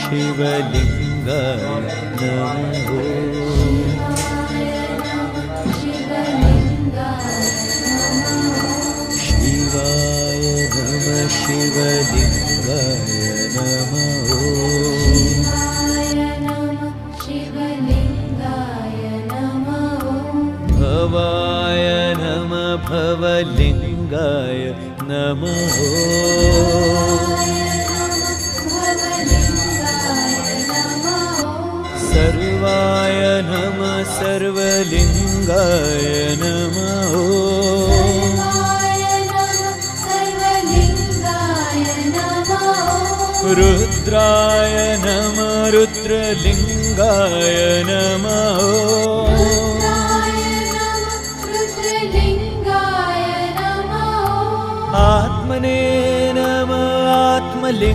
शिवलिङ्गाय नमः। शिवाय नमः शिवलिङ्गाय नमः। भवाय नमः भवलिङ्गाय नमः। सर्वाय नमः सर्वलिङ्गाय नमः। रुद्राय नमः रुद्रलिङ्गाय नमः। आत्मने नमः आत्मलिङ्गाय